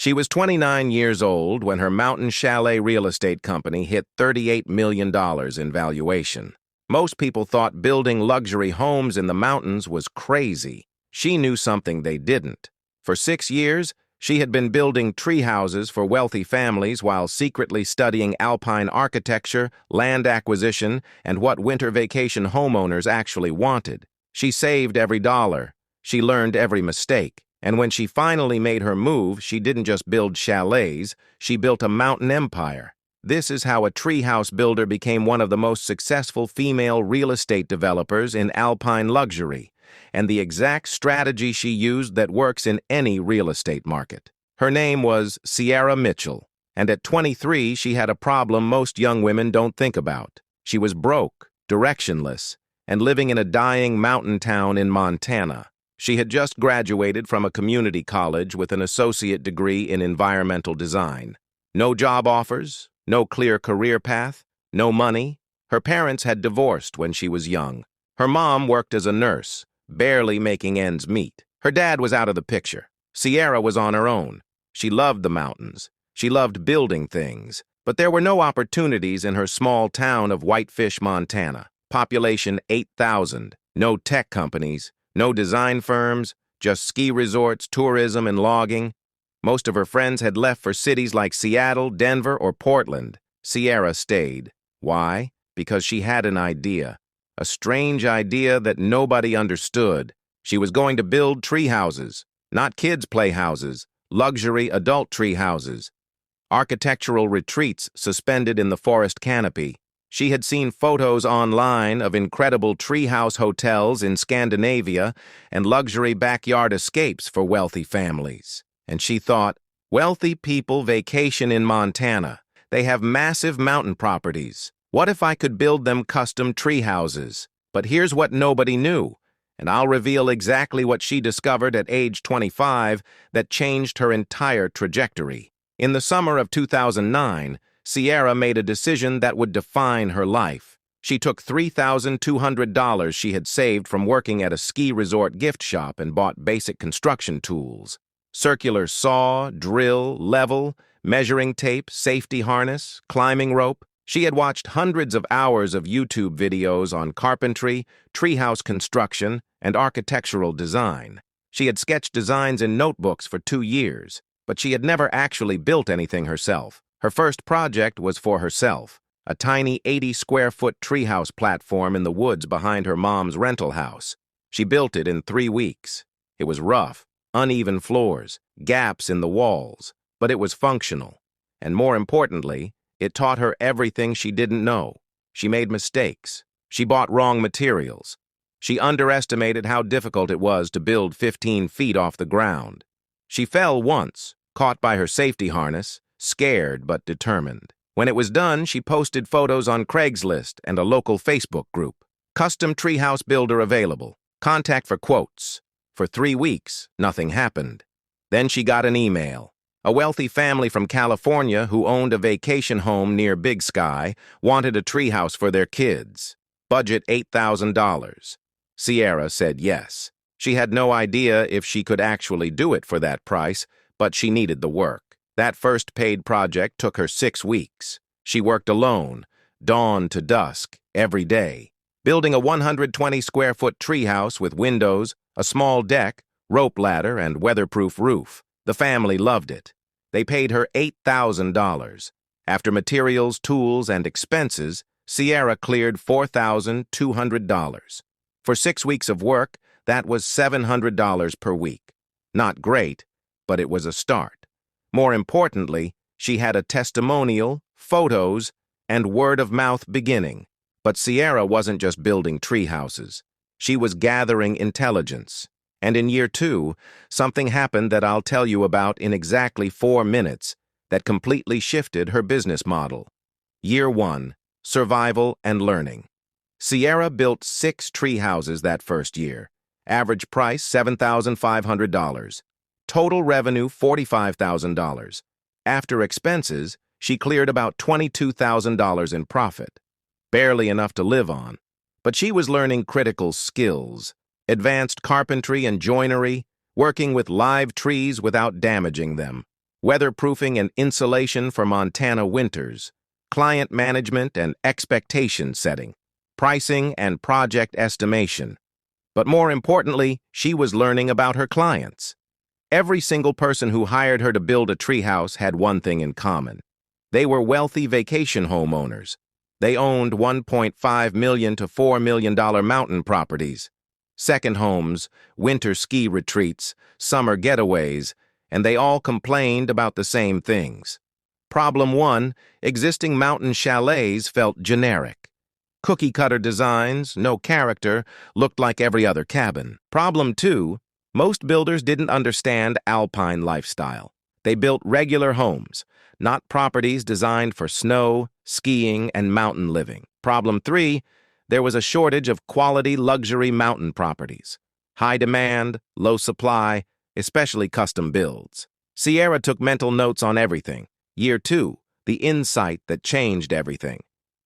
She was 29 years old when her mountain chalet real estate company hit $38 million in valuation. Most people thought building luxury homes in the mountains was crazy. She knew something they didn't. For 6 years, she had been building tree houses for wealthy families while secretly studying alpine architecture, land acquisition, and what winter vacation homeowners actually wanted. She saved every dollar. She learned every mistake. And when she finally made her move, she didn't just build chalets, she built a mountain empire. This is how a treehouse builder became one of the most successful female real estate developers in alpine luxury, and the exact strategy she used that works in any real estate market. Her name was Sierra Mitchell, and at 23 she had a problem most young women don't think about. She was broke, directionless, and living in a dying mountain town in Montana. She had just graduated from a community college with an associate degree in environmental design. No job offers, no clear career path, no money. Her parents had divorced when she was young. Her mom worked as a nurse, barely making ends meet. Her dad was out of the picture. Sierra was on her own. She loved the mountains. She loved building things. But there were no opportunities in her small town of Whitefish, Montana. Population 8,000, no tech companies, no design firms, just ski resorts, tourism, and logging. Most of her friends had left for cities like Seattle, Denver, or Portland. Sierra stayed. Why? Because she had an idea. A strange idea that nobody understood. She was going to build tree houses, not kids' playhouses, luxury adult tree houses. Architectural retreats suspended in the forest canopy. She had seen photos online of incredible treehouse hotels in Scandinavia and luxury backyard escapes for wealthy families. And she thought, wealthy people vacation in Montana. They have massive mountain properties. What if I could build them custom treehouses? But here's what nobody knew, and I'll reveal exactly what she discovered at age 25 that changed her entire trajectory. In the summer of 2009, Sierra made a decision that would define her life. She took $3,200 she had saved from working at a ski resort gift shop and bought basic construction tools. Circular saw, drill, level, measuring tape, safety harness, climbing rope. She had watched hundreds of hours of YouTube videos on carpentry, treehouse construction, and architectural design. She had sketched designs in notebooks for 2 years, but she had never actually built anything herself. Her first project was for herself, a tiny 80-square-foot treehouse platform in the woods behind her mom's rental house. She built it in 3 weeks. It was rough, uneven floors, gaps in the walls, but it was functional. And more importantly, it taught her everything she didn't know. She made mistakes. She bought wrong materials. She underestimated how difficult it was to build 15 feet off the ground. She fell once, caught by her safety harness, scared but determined. When it was done, she posted photos on Craigslist and a local Facebook group. Custom treehouse builder available. Contact for quotes. For 3 weeks, nothing happened. Then she got an email. A wealthy family from California who owned a vacation home near Big Sky wanted a treehouse for their kids. Budget $8,000. Sierra said yes. She had no idea if she could actually do it for that price, but she needed the work. That first paid project took her 6 weeks. She worked alone, dawn to dusk, every day, building a 120-square-foot treehouse with windows, a small deck, rope ladder, and weatherproof roof. The family loved it. They paid her $8,000. After materials, tools, and expenses, Sierra cleared $4,200. For 6 weeks of work, that was $700 per week. Not great, but it was a start. More importantly, she had a testimonial, photos, and word-of-mouth beginning. But Sierra wasn't just building tree houses. She was gathering intelligence. And in year 2, something happened that I'll tell you about in exactly 4 minutes that completely shifted her business model. Year 1, survival and learning. Sierra built 6 tree houses that first year. Average price $7,500. Total revenue $45,000. After expenses, she cleared about $22,000 in profit. Barely enough to live on. But she was learning critical skills. Advanced carpentry and joinery, working with live trees without damaging them. weatherproofing and insulation for Montana winters, client management and expectation setting, pricing and project estimation. But more importantly, she was learning about her clients. Every single person who hired her to build a treehouse had one thing in common. They were wealthy vacation homeowners. They owned $1.5 million to $4 million mountain properties, second homes, winter ski retreats, summer getaways, and they all complained about the same things. Problem 1, existing mountain chalets felt generic. Cookie-cutter designs, no character, looked like every other cabin. Problem 2, most builders didn't understand alpine lifestyle. They built regular homes, not properties designed for snow, skiing, and mountain living. Problem 3, there was a shortage of quality luxury mountain properties. High demand, low supply, especially custom builds. Sierra took mental notes on everything. Year 2, the insight that changed everything.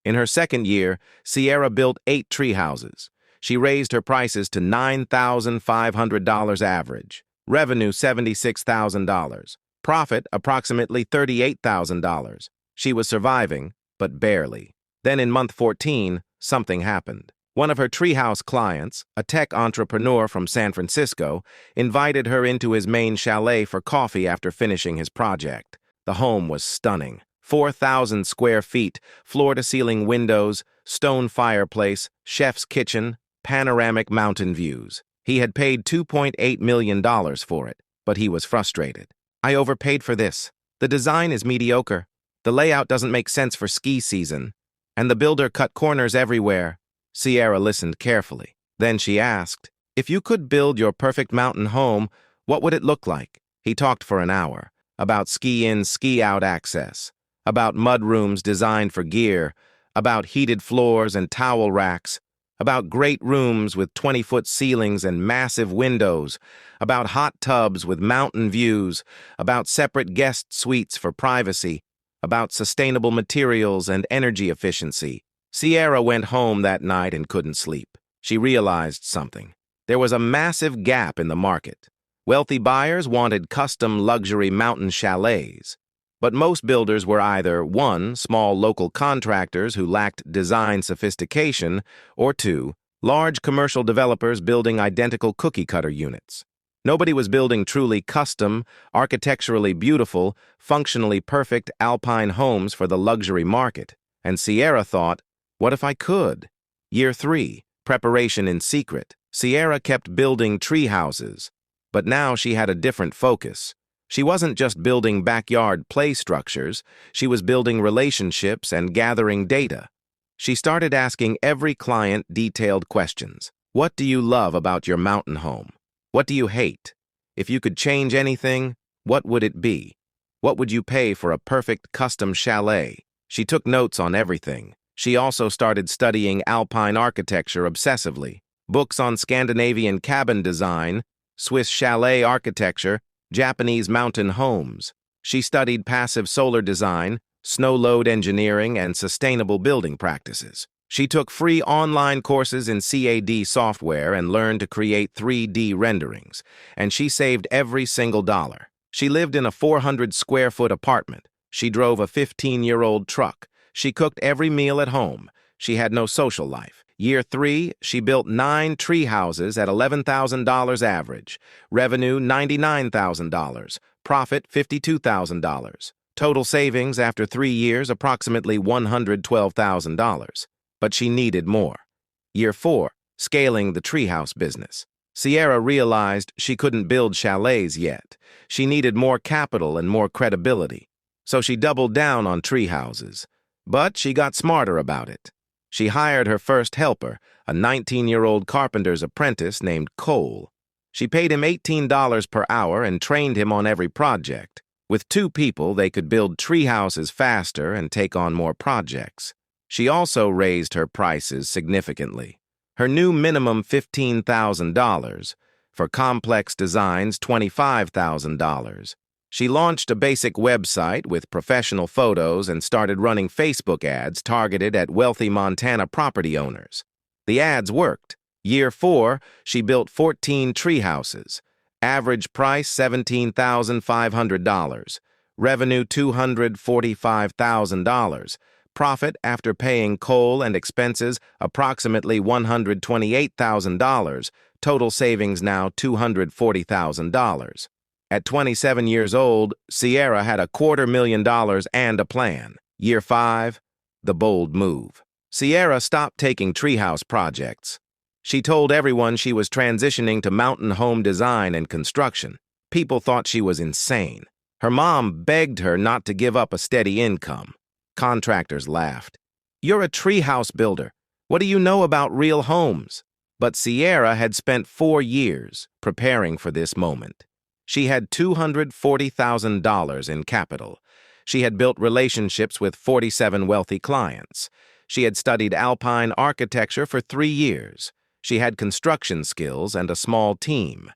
In her second year, Sierra built 8 tree houses. She raised her prices to $9,500 average. Revenue $76,000. Profit approximately $38,000. She was surviving, but barely. Then in month 14, something happened. One of her treehouse clients, a tech entrepreneur from San Francisco, invited her into his main chalet for coffee after finishing his project. The home was stunning. 4,000 square feet, floor-to-ceiling windows, stone fireplace, chef's kitchen, panoramic mountain views. He had paid $2.8 million for it, but he was frustrated. I overpaid for this. The design is mediocre. The layout doesn't make sense for ski season. And the builder cut corners everywhere. Sierra listened carefully. Then she asked, if you could build your perfect mountain home, what would it look like? He talked for an hour. About ski-in, ski-out access. About mudrooms designed for gear. About heated floors and towel racks. About great rooms with 20-foot ceilings and massive windows, about hot tubs with mountain views, about separate guest suites for privacy, about sustainable materials and energy efficiency. Sierra went home that night and couldn't sleep. She realized something. There was a massive gap in the market. Wealthy buyers wanted custom luxury mountain chalets. But most builders were either 1, small local contractors who lacked design sophistication, or 2, large commercial developers building identical cookie-cutter units. Nobody was building truly custom, architecturally beautiful, functionally perfect alpine homes for the luxury market. And Sierra thought, what if I could? Year 3, preparation in secret. Sierra kept building tree houses, but now she had a different focus. She wasn't just building backyard play structures, she was building relationships and gathering data. She started asking every client detailed questions. What do you love about your mountain home? What do you hate? If you could change anything, what would it be? What would you pay for a perfect custom chalet? She took notes on everything. She also started studying alpine architecture obsessively. Books on Scandinavian cabin design, Swiss chalet architecture, Japanese mountain homes. She studied passive solar design, snow load engineering, and sustainable building practices. She took free online courses in CAD software and learned to create 3D renderings, and she saved every single dollar. She lived in a 400-square-foot apartment. She drove a 15-year-old truck. She cooked every meal at home. She had no social life. Year 3, she built 9 tree houses at $11,000 average. Revenue $99,000. Profit $52,000. Total savings after 3 years approximately $112,000. But she needed more. Year 4, scaling the treehouse business. Sierra realized she couldn't build chalets yet. She needed more capital and more credibility. So she doubled down on tree houses. But she got smarter about it. She hired her first helper, a 19-year-old carpenter's apprentice named Cole. She paid him $18 per hour and trained him on every project. With 2 people, they could build tree houses faster and take on more projects. She also raised her prices significantly. Her new minimum $15,000, for complex designs $25,000. She launched a basic website with professional photos and started running Facebook ads targeted at wealthy Montana property owners. The ads worked. Year 4, she built 14 tree houses. Average price $17,500. Revenue $245,000. Profit after paying coal and expenses approximately $128,000. Total savings now $240,000. At 27 years old, Sierra had $250,000 and a plan. Year 5, the bold move. Sierra stopped taking treehouse projects. She told everyone she was transitioning to mountain home design and construction. People thought she was insane. Her mom begged her not to give up a steady income. Contractors laughed. "You're a treehouse builder. What do you know about real homes?" But Sierra had spent 4 years preparing for this moment. She had $240,000 in capital. She had built relationships with 47 wealthy clients. She had studied alpine architecture for 3 years. She had construction skills and a small team.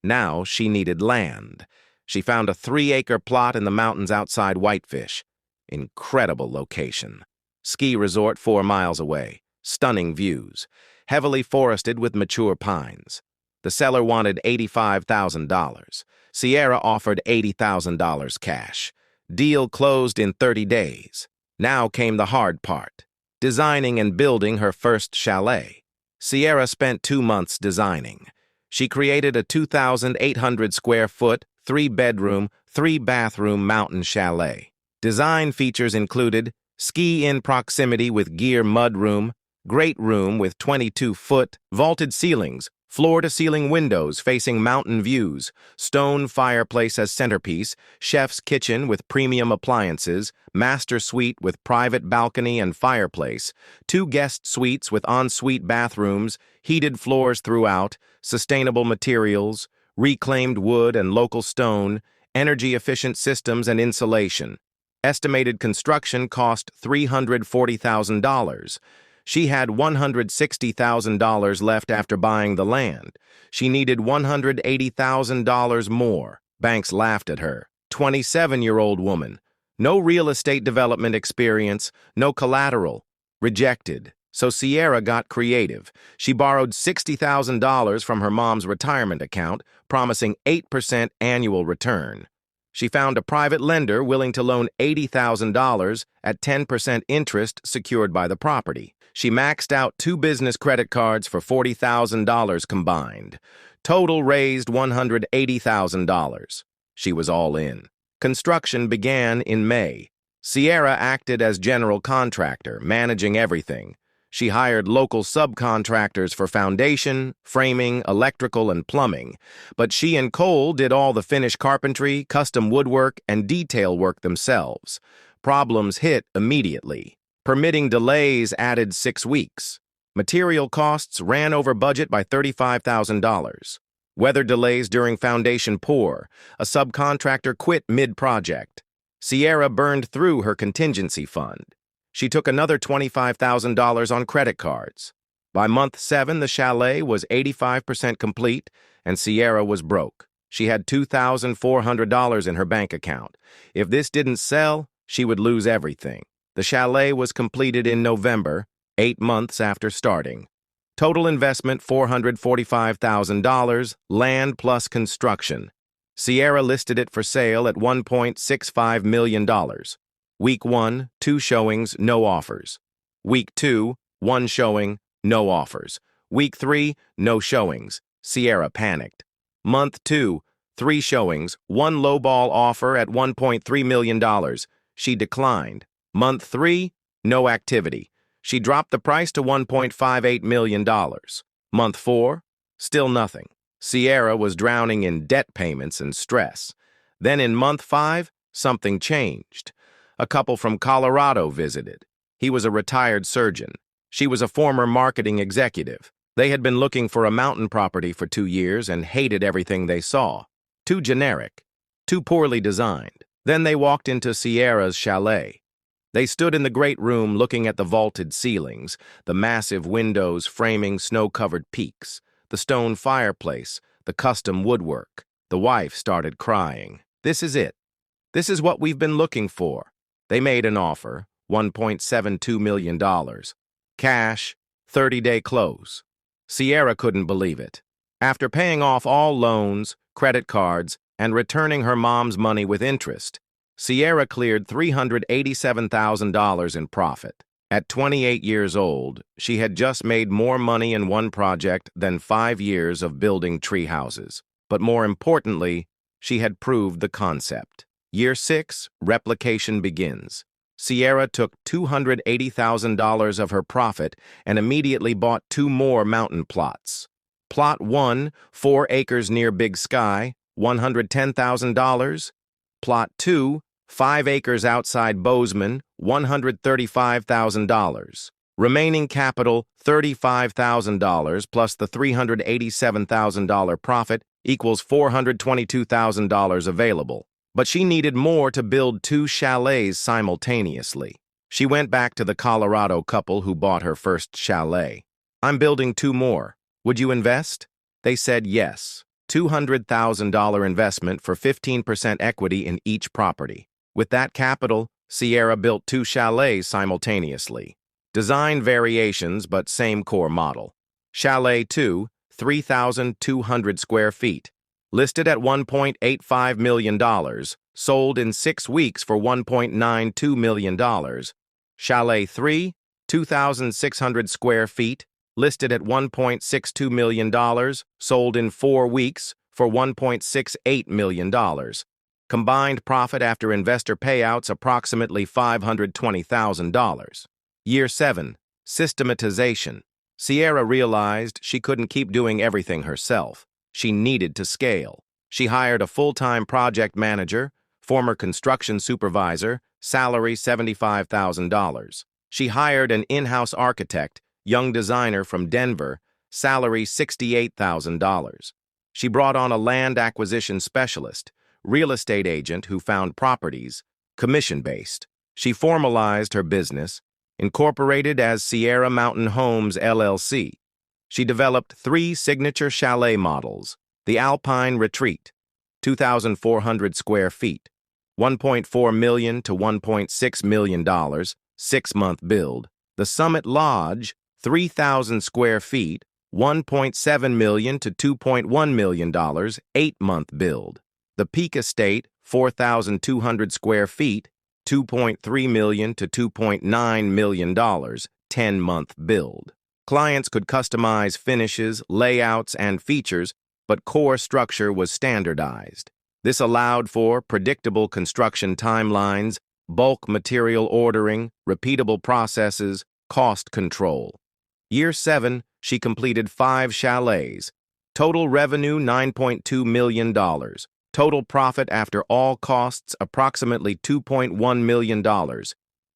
Now she needed land. She found a 3-acre plot in the mountains outside Whitefish. Incredible location. Ski resort 4 miles away. Stunning views. Heavily forested with mature pines. The seller wanted $85,000. Sierra offered $80,000 cash. Deal closed in 30 days. Now came the hard part. Designing and building her first chalet. Sierra spent 2 months designing. She created a 2,800 square foot, 3-bedroom, 3-bathroom mountain chalet. Design features included ski-in proximity with gear mudroom, great room with 22-foot vaulted ceilings, floor-to-ceiling windows facing mountain views, stone fireplace as centerpiece, chef's kitchen with premium appliances, master suite with private balcony and fireplace, 2 guest suites with ensuite bathrooms, heated floors throughout, sustainable materials, reclaimed wood and local stone, energy-efficient systems and insulation. Estimated construction cost $340,000. She had $160,000 left after buying the land. She needed $180,000 more. Banks laughed at her. 27-year-old woman. No real estate development experience, no collateral. Rejected. So Sierra got creative. She borrowed $60,000 from her mom's retirement account, promising 8% annual return. She found a private lender willing to loan $80,000 at 10% interest secured by the property. She maxed out 2 business credit cards for $40,000 combined. Total raised $180,000. She was all in. Construction began in May. Sierra acted as general contractor, managing everything. She hired local subcontractors for foundation, framing, electrical, and plumbing. But she and Cole did all the finish carpentry, custom woodwork, and detail work themselves. Problems hit immediately. Permitting delays added 6 weeks. Material costs ran over budget by $35,000. Weather delays during foundation pour. A subcontractor quit mid-project. Sierra burned through her contingency fund. She took another $25,000 on credit cards. By month 7, the chalet was 85% complete, and Sierra was broke. She had $2,400 in her bank account. If this didn't sell, she would lose everything. The chalet was completed in November, 8 months after starting. Total investment $445,000, land plus construction. Sierra listed it for sale at $1.65 million. Week 1, 2 showings, no offers. Week 2, 1 showing, no offers. Week 3, no showings. Sierra panicked. Month 2, 3 showings, 1 lowball offer at $1.3 million. She declined. Month 3, no activity. She dropped the price to $1.58 million. Month 4, still nothing. Sierra was drowning in debt payments and stress. Then in month 5, something changed. A couple from Colorado visited. He was a retired surgeon. She was a former marketing executive. They had been looking for a mountain property for 2 years and hated everything they saw. Too generic, too poorly designed. Then they walked into Sierra's chalet. They stood in the great room looking at the vaulted ceilings, the massive windows framing snow-covered peaks, the stone fireplace, the custom woodwork. The wife started crying. "This is it. This is what we've been looking for." They made an offer, $1.72 million. Cash, 30-day close. Sierra couldn't believe it. After paying off all loans, credit cards, and returning her mom's money with interest, Sierra cleared $387,000 in profit. At 28 years old, she had just made more money in one project than 5 years of building tree houses. But more importantly, she had proved the concept. Year 6, replication begins. Sierra took $280,000 of her profit and immediately bought 2 more mountain plots. Plot 1, 4 acres near Big Sky, $110,000. Plot 2, 5 acres outside Bozeman, $135,000. Remaining capital, $35,000 plus the $387,000 profit equals $422,000 available. But she needed more to build 2 chalets simultaneously. She went back to the Colorado couple who bought her first chalet. "I'm building 2 more. Would you invest?" They said yes. $200,000 investment for 15% equity in each property. With that capital, Sierra built 2 chalets simultaneously. Design variations, but same core model. Chalet 2, 3,200 square feet. Listed at $1.85 million, sold in 6 weeks for $1.92 million. Chalet 3, 2,600 square feet, listed at $1.62 million, sold in 4 weeks for $1.68 million. Combined profit after investor payouts approximately $520,000. Year 7, systematization. Sierra realized she couldn't keep doing everything herself. She needed to scale. She hired a full-time project manager, former construction supervisor, salary $75,000. She hired an in-house architect, young designer from Denver, salary $68,000. She brought on a land acquisition specialist, real estate agent who found properties, commission-based. She formalized her business, incorporated as Sierra Mountain Homes, LLC. She developed 3 signature chalet models: the Alpine Retreat, 2,400 square feet, $1.4 million to $1.6 million, 6-month build; the Summit Lodge, 3,000 square feet, $1.7 million to $2.1 million, 8-month build; the Peak Estate, 4,200 square feet, $2.3 million to $2.9 million, 10-month build. Clients could customize finishes, layouts, and features, but core structure was standardized. This allowed for predictable construction timelines, bulk material ordering, repeatable processes, cost control. Year 7, she completed 5 chalets. Total revenue $9.2 million. Total profit after all costs approximately $2.1 million.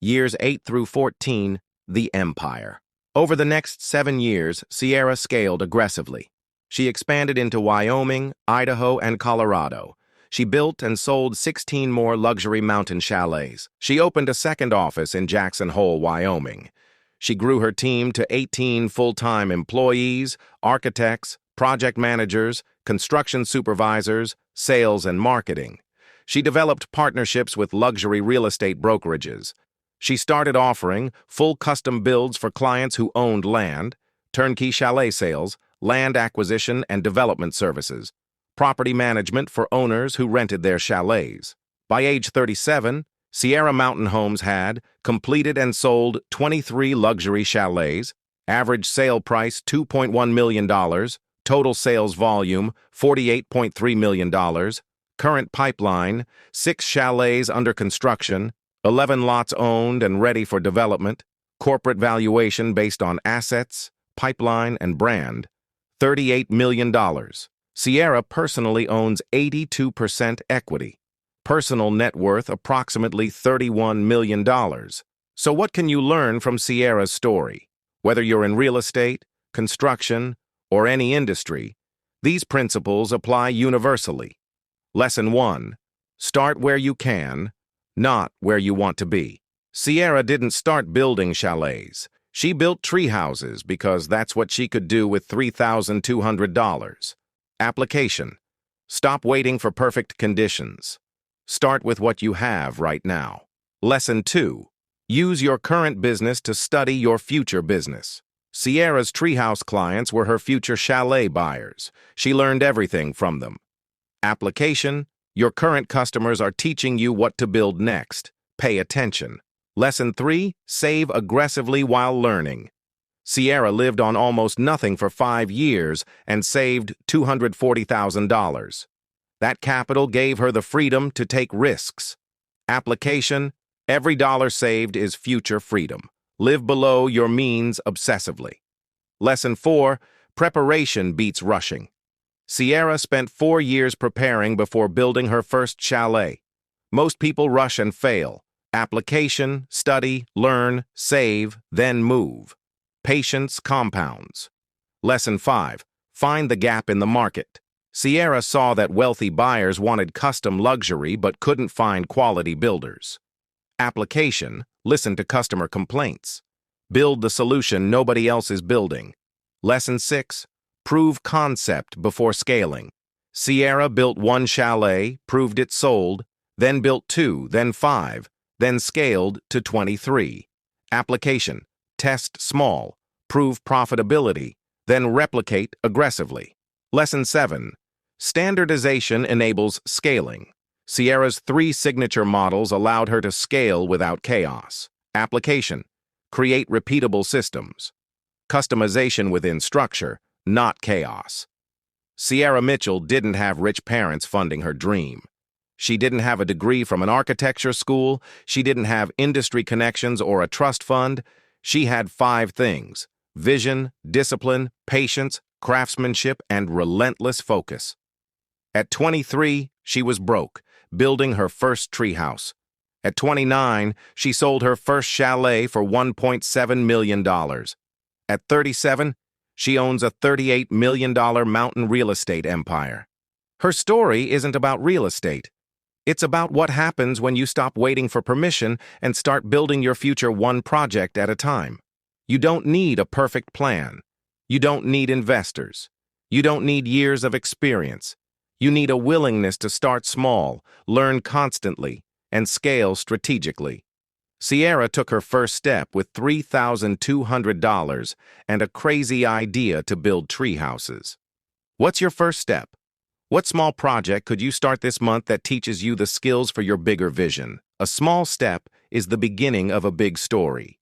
Years 8 through 14, the empire. Over the next 7 years, Sierra scaled aggressively. She expanded into Wyoming, Idaho, and Colorado. She built and sold 16 more luxury mountain chalets. She opened a second office in Jackson Hole, Wyoming. She grew her team to 18 full-time employees, architects, project managers, construction supervisors, sales and marketing. She developed partnerships with luxury real estate brokerages. She started offering full custom builds for clients who owned land, turnkey chalet sales, land acquisition and development services, property management for owners who rented their chalets. By age 37, Sierra Mountain Homes had completed and sold 23 luxury chalets, average sale price $2.1 million, total sales volume $48.3 million, current pipeline, 6 chalets under construction, 11 lots owned and ready for development, corporate valuation based on assets, pipeline, and brand, $38 million. Sierra personally owns 82% equity. Personal net worth approximately $31 million. So what can you learn from Sierra's story? Whether you're in real estate, construction, or any industry, these principles apply universally. Lesson 1. Start where you can, not where you want to be. Sierra didn't start building chalets. She built tree houses because that's what she could do with $3,200. Application. Stop waiting for perfect conditions. Start with what you have right now. Lesson 2. Use your current business to study your future business. Sierra's treehouse clients were her future chalet buyers. She learned everything from them. Application. Your current customers are teaching you what to build next. Pay attention. Lesson 3, save aggressively while learning. Sierra lived on almost nothing for 5 years and saved $240,000. That capital gave her the freedom to take risks. Application: every dollar saved is future freedom. Live below your means obsessively. Lesson 4, preparation beats rushing. Sierra spent 4 years preparing before building her first chalet. Most people rush and fail. Application: study, learn, save, then move. Patience compounds. Lesson 5, find the gap in the market. Sierra saw that wealthy buyers wanted custom luxury but couldn't find quality builders. Application: listen to customer complaints. Build the solution nobody else is building. Lesson 6, prove concept before scaling. Sierra built 1 chalet, proved it sold, then built 2, then 5, then scaled to 23. Application: test small, prove profitability, then replicate aggressively. Lesson 7, standardization enables scaling. Sierra's 3 signature models allowed her to scale without chaos. Application: create repeatable systems. Customization within structure, not chaos. Sierra Mitchell didn't have rich parents funding her dream. She didn't have a degree from an architecture school. She didn't have industry connections or a trust fund. She had 5 things: vision, discipline, patience, craftsmanship, and relentless focus. At 23, she was broke, building her first treehouse. At 29, she sold her first chalet for $1.7 million. At 37, she owns a $38 million mountain real estate empire. Her story isn't about real estate. It's about what happens when you stop waiting for permission and start building your future one project at a time. You don't need a perfect plan. You don't need investors. You don't need years of experience. You need a willingness to start small, learn constantly, and scale strategically. Sierra took her first step with $3,200 and a crazy idea to build treehouses. What's your first step? What small project could you start this month that teaches you the skills for your bigger vision? A small step is the beginning of a big story.